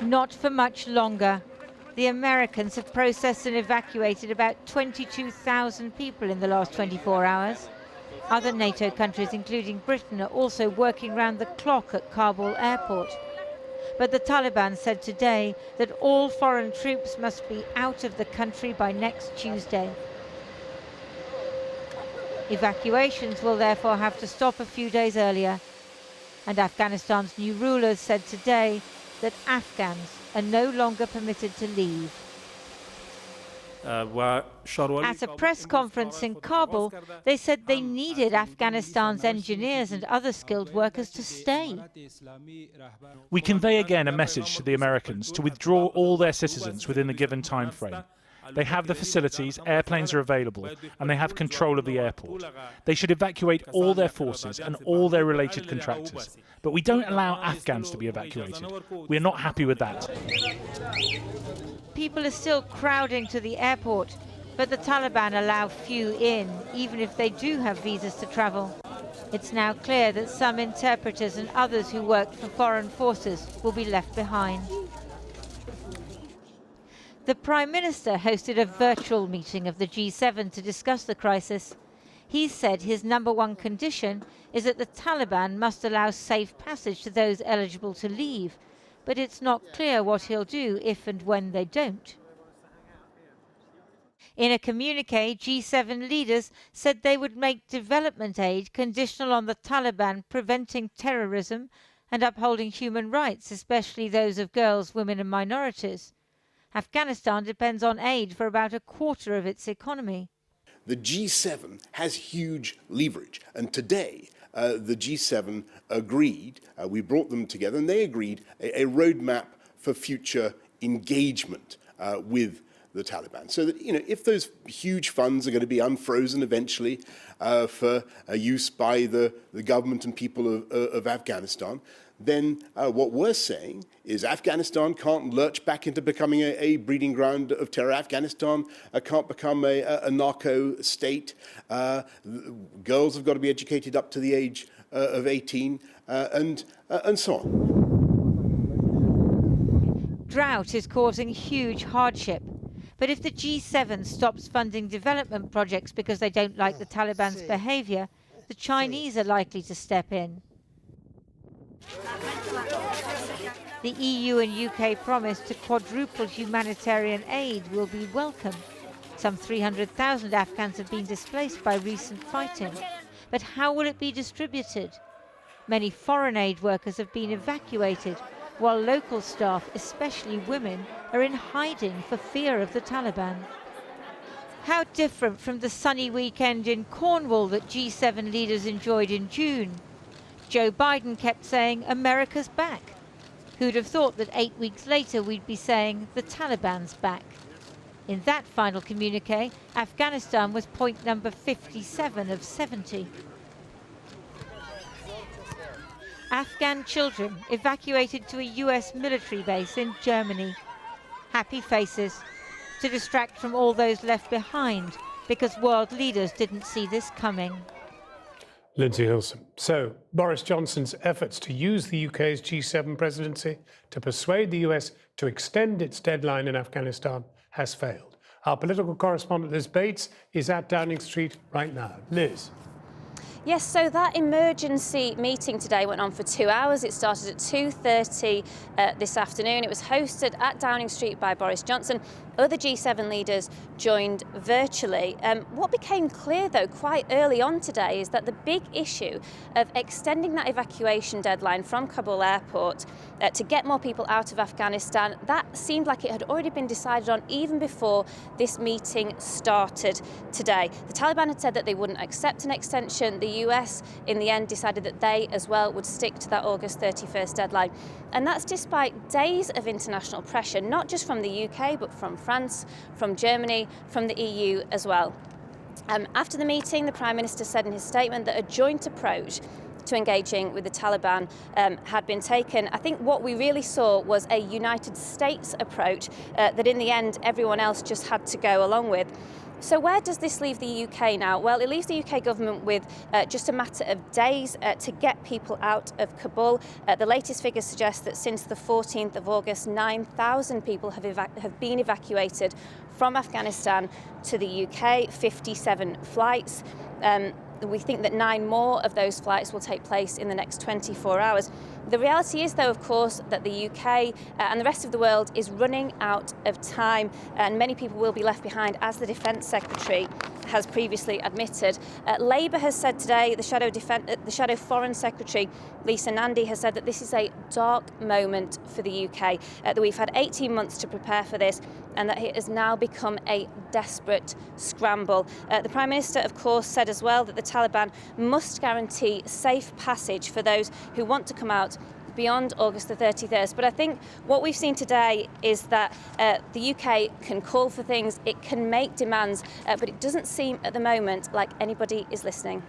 Not for much longer. The Americans have processed and evacuated about 22,000 people in the last 24 hours. Other NATO countries, including Britain, are also working round the clock at Kabul airport. But the Taliban said today that all foreign troops must be out of the country by next Tuesday. Evacuations will therefore have to stop a few days earlier. And Afghanistan's new rulers said today that Afghans are no longer permitted to leave. At a press conference in Kabul, they said they needed Afghanistan's engineers and other skilled workers to stay. We convey again a message to the Americans to withdraw all their citizens within the given time frame. They have the facilities, airplanes are available, and they have control of the airport. They should evacuate all their forces and all their related contractors. But we don't allow Afghans to be evacuated. We're not happy with that. People are still crowding to the airport, but the Taliban allow few in, even if they do have visas to travel. It's now clear that some interpreters and others who worked for foreign forces will be left behind. The Prime Minister hosted a virtual meeting of the G7 to discuss the crisis. He said his #1 condition is that the Taliban must allow safe passage to those eligible to leave, but it's not clear what he'll do if and when they don't. In a communiqué, G7 leaders said they would make development aid conditional on the Taliban preventing terrorism and upholding human rights, especially those of girls, women and minorities. Afghanistan depends on aid for about a quarter of its economy. The G7 has huge leverage, and today the G7 agreed, we brought them together, and they agreed a roadmap for future engagement with the Taliban. So that, if those huge funds are going to be unfrozen eventually for use by the government and people of Afghanistan, then what we're saying is Afghanistan can't lurch back into becoming a breeding ground of terror. Afghanistan can't become a narco state. Girls have got to be educated up to the age of 18 and so on. Drought is causing huge hardship. But if the G7 stops funding development projects because they don't like the Taliban's behaviour, the Chinese are likely to step in. The EU and UK promise to quadruple humanitarian aid will be welcome. Some 300,000 Afghans have been displaced by recent fighting. But how will it be distributed? Many foreign aid workers have been evacuated, while local staff, especially women, are in hiding for fear of the Taliban. How different from the sunny weekend in Cornwall that G7 leaders enjoyed in June. Joe Biden kept saying, America's back. Who'd have thought that 8 weeks later we'd be saying, the Taliban's back? In that final communiqué, Afghanistan was point number 57 of 70. Afghan children evacuated to a US military base in Germany. Happy faces, to distract from all those left behind, because world leaders didn't see this coming. Lindsay Hilson. So, Boris Johnson's efforts to use the UK's G7 presidency to persuade the US to extend its deadline in Afghanistan has failed. Our political correspondent Liz Bates is at Downing Street right now. Liz. Yes, so that emergency meeting today went on for 2 hours. It started at 2:30 this afternoon. It was hosted at Downing Street by Boris Johnson. Other G7 leaders joined virtually. What became clear, though, quite early on today is that the big issue of extending that evacuation deadline from Kabul airport to get more people out of Afghanistan, that seemed like it had already been decided on even before this meeting started today. The Taliban had said that they wouldn't accept an extension. The US, in the end, decided that they, as well, would stick to that August 31st deadline. And that's despite days of international pressure, not just from the UK, but from France, from Germany, from the EU as well. After the meeting, the Prime Minister said in his statement that a joint approach to engaging with the Taliban had been taken. I think what we really saw was a United States approach that in the end everyone else just had to go along with. So where does this leave the UK now? Well, it leaves the UK government with just a matter of days to get people out of Kabul. The latest figures suggest that since the 14th of August, 9,000 people have been evacuated from Afghanistan to the UK, 57 flights. We think that 9 more of those flights will take place in the next 24 hours. The reality is, though, of course, that the UK and the rest of the world is running out of time, and many people will be left behind, as the Defence Secretary has previously admitted. Labour has said today, the Shadow Foreign Secretary, Lisa Nandy, has said that this is a dark moment for the UK, that we've had 18 months to prepare for this, and that it has now become a desperate scramble. The Prime Minister, of course, said as well that the Taliban must guarantee safe passage for those who want to come out beyond August the 31st. But I think what we've seen today is that the UK can call for things, it can make demands, but it doesn't seem at the moment like anybody is listening.